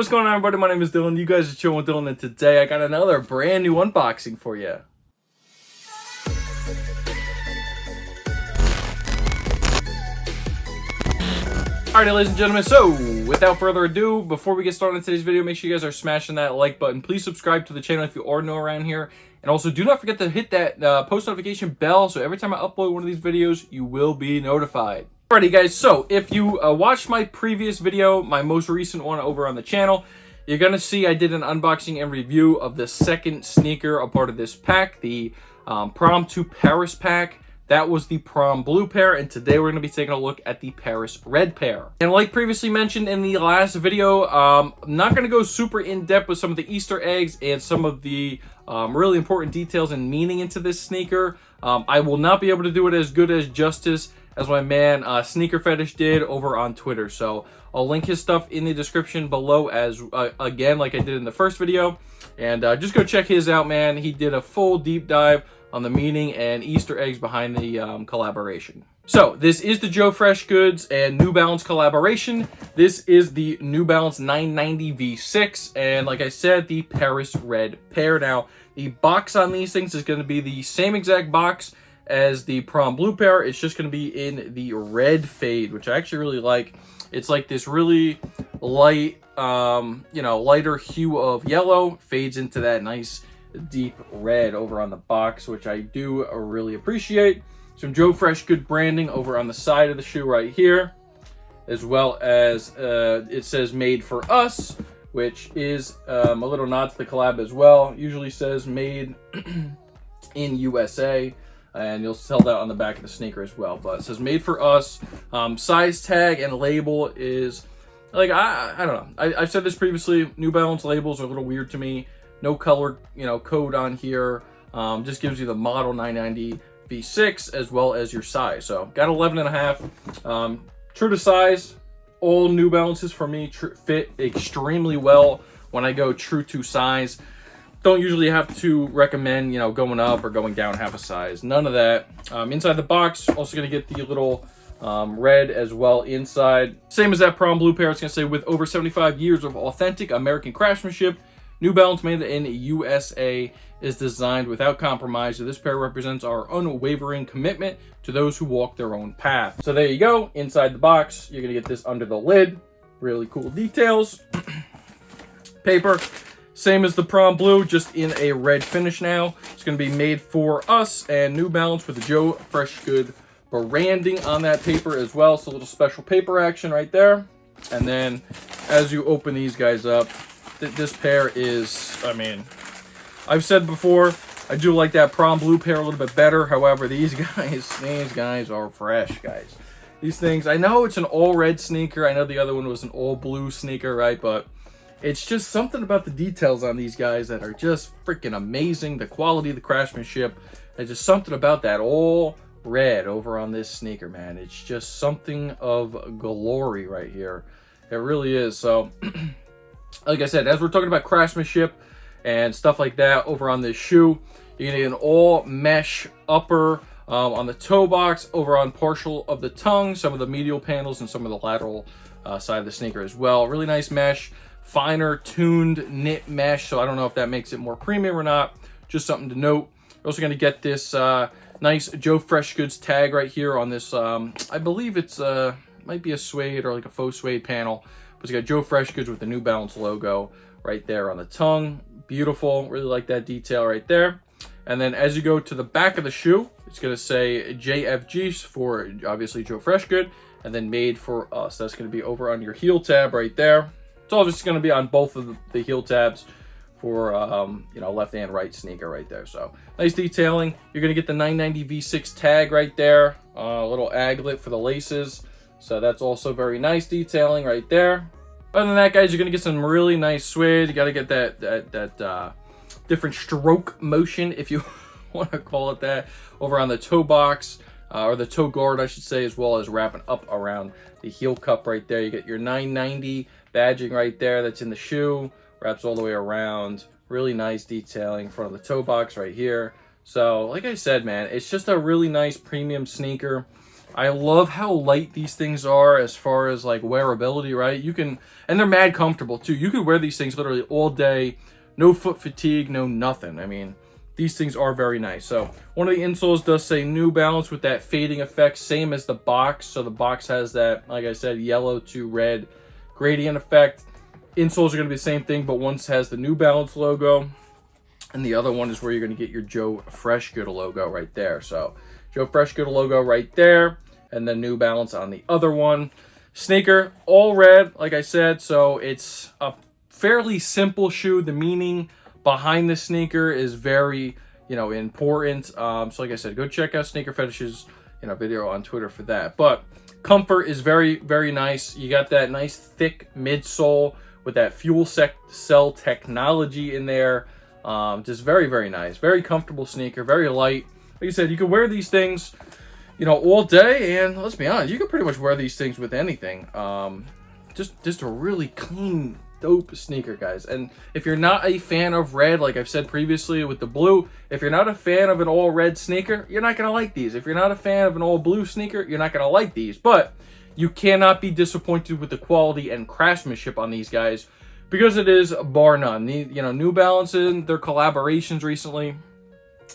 what's going on, everybody? My name is Dylan. You guys are chilling with Dylan, and today I got another brand new unboxing for you. Alright, ladies and gentlemen, so without further ado, before we get started in today's video, make sure you guys are smashing that like button. Please subscribe to the channel if you are new around here. And also, do not forget to hit that post notification bell, so every time I upload one of these videos, you will be notified. Alrighty, guys, so if you watched my previous video, my most recent one over on the channel, you're going to see I did an unboxing and review of the second sneaker, a part of this pack, the Prom to Paris pack. That was the Prom blue pair, and today we're going to be taking a look at the Paris red pair. And like previously mentioned in the last video, I'm not going to go super in-depth with some of the Easter eggs and some of the really important details and meaning into this sneaker. I will not be able to do it as good as justice as my man Sneaker Fetish did over on Twitter. So I'll link his stuff in the description below as again, like I did in the first video. And just go check his out, man. He did a full deep dive on the meaning and Easter eggs behind the collaboration. So this is the Joe Freshgoods and New Balance collaboration. This is the New Balance 990 V6, and like I said, the Paris red pair. Now, the box on these things is going to be the same exact box as the Prom blue pair. It's just going to be in the red fade, which I actually really like. It's like this really light, lighter hue of yellow, fades into that nice deep red over on the box, which I do really appreciate. Some Joe Freshgood branding over on the side of the shoe right here, as well as it says made for us, which is a little nod to the collab as well. Usually says made in USA, and you'll tell that on the back of the sneaker as well, but it says made for us. Size tag and label is like, I don't know, I've said this previously, New Balance labels are a little weird to me. No color, code on here. Just gives you the model 990 V6 as well as your size. So got 11.5. True to size. All New Balances for me fit extremely well when I go true to size. Don't usually have to recommend, going up or going down half a size. None of that. Inside the box, also gonna get the little red as well inside. Same as that Prom blue pair. It's gonna say with over 75 years of authentic American craftsmanship, New Balance made in USA is designed without compromise. So this pair represents our unwavering commitment to those who walk their own path. So there you go. Inside the box, you're going to get this under the lid. Really cool details. Paper, same as the Prom blue, just in a red finish now. It's going to be made for us, and New Balance with the Joe Freshgood branding on that paper as well. So a little special paper action right there. And then as you open these guys up, this pair is, I've said before, I do like that Prom blue pair a little bit better. However, these guys are fresh, guys. These things, I know it's an all red sneaker. I know the other one was an all blue sneaker, right? But it's just something about the details on these guys that are just freaking amazing. The quality, the craftsmanship, there's just something about that all red over on this sneaker, man. It's just something of glory right here. It really is. So like I said, as we're talking about craftsmanship and stuff like that over on this shoe, you're gonna get an all mesh upper on the toe box, over on partial of the tongue, some of the medial panels, and some of the lateral side of the sneaker as well. Really nice mesh, finer tuned knit mesh. So I don't know if that makes it more premium or not. Just something to note. You're also gonna get this nice Joe Freshgoods tag right here on this. I believe it's might be a suede or like a faux suede panel. It's got Joe Freshgoods with the New Balance logo right there on the tongue. Beautiful. Really like that detail right there. And then as you go to the back of the shoe, it's going to say JFG for obviously Joe Freshgood, and then made for us. That's going to be over on your heel tab right there. It's all just going to be on both of the heel tabs for left and right sneaker right there. So nice detailing. You're going to get the 990 V6 tag right there. A little aglet for the laces. So that's also very nice detailing right there. Other than that, guys, you're going to get some really nice suede. You got to get that different stroke motion, if you want to call it that, over on the toe box, or the toe guard, I should say, as well as wrapping up around the heel cup right there. You get your 990 badging right there that's in the shoe. Wraps all the way around. Really nice detailing in front of the toe box right here. So, like I said, man, it's just a really nice premium sneaker. I love how light these things are as far as like wearability, right? You can, and they're mad comfortable too. You could wear these things literally all day, no foot fatigue, no nothing. I mean, these things are very nice. So one of the insoles does say New Balance with that fading effect, same as the box. So the box has that, like I said, yellow to red gradient effect. Insoles are going to be the same thing, but one has the New Balance logo, and the other one is where you're going to get your Joe Freshgood logo right there. So Joe Freshgood logo right there, and then New Balance on the other one. Sneaker, all red, like I said, so it's a fairly simple shoe. The meaning behind the sneaker is very, important. So like I said, go check out Sneaker Fetish's, video on Twitter for that. But comfort is very, very nice. You got that nice thick midsole with that fuel cell technology in there. Just very, very nice. Very comfortable sneaker, very light. Like I said, you can wear these things, all day, and let's be honest, you can pretty much wear these things with anything. Just a really clean, dope sneaker, guys. And if you're not a fan of red, like I've said previously with the blue, if you're not a fan of an all red sneaker, you're not gonna like these. If you're not a fan of an all blue sneaker, you're not gonna like these. But you cannot be disappointed with the quality and craftsmanship on these guys, because it is bar none. New Balance and their collaborations recently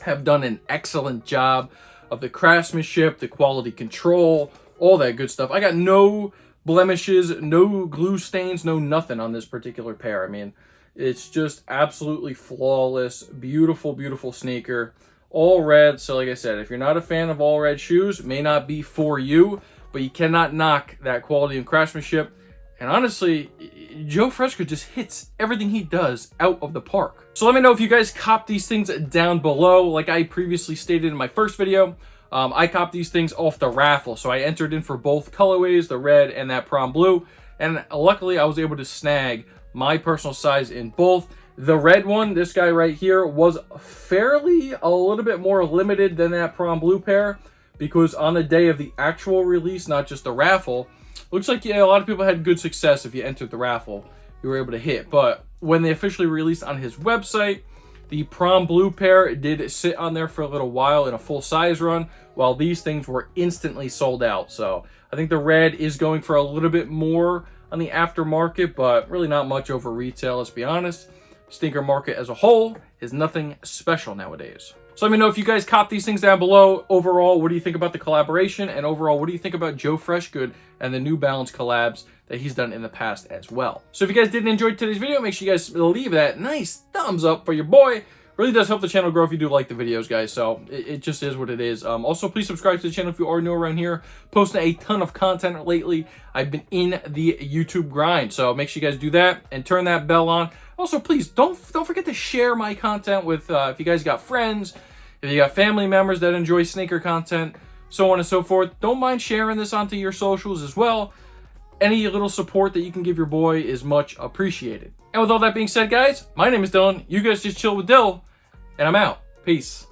have done an excellent job of the craftsmanship, the quality control, all that good stuff. I got no blemishes, no glue stains, no nothing on this particular pair. I mean, it's just absolutely flawless, beautiful, beautiful sneaker, all red. So like I said, if you're not a fan of all red shoes, it may not be for you, but you cannot knock that quality and craftsmanship. And honestly, Joe Freshgood just hits everything he does out of the park. So let me know if you guys cop these things down below. Like I previously stated in my first video, I copped these things off the raffle. So I entered in for both colorways, the red and that prom blue. And luckily I was able to snag my personal size in both. The red one, this guy right here, was fairly a little bit more limited than that prom blue pair, because on the day of the actual release, not just the raffle, looks like a lot of people had good success. If you entered the raffle, you were able to hit. But when they officially released on his website, the prom blue pair did sit on there for a little while in a full size run, while these things were instantly sold out. So I think the red is going for a little bit more on the aftermarket, but really not much over retail, let's be honest. Sneaker market as a whole is nothing special nowadays. So let me know if you guys cop these things down below. Overall, what do you think about the collaboration? And overall, what do you think about Joe Freshgood and the New Balance collabs that he's done in the past as well? So if you guys did enjoy today's video, make sure you guys leave that nice thumbs up for your boy. Really does help the channel grow if you do like the videos, guys. So it just is what it is. Also, please subscribe to the channel if you are new around here. Posting a ton of content lately. I've been in the YouTube grind, so make sure you guys do that and turn that bell on. Also, please don't forget to share my content with if you guys got friends, if you got family members that enjoy sneaker content, so on and so forth. Don't mind sharing this onto your socials as well. Any little support that you can give your boy is much appreciated. And with all that being said, guys, my name is Dylan. You guys just chill with Dill, and I'm out. Peace.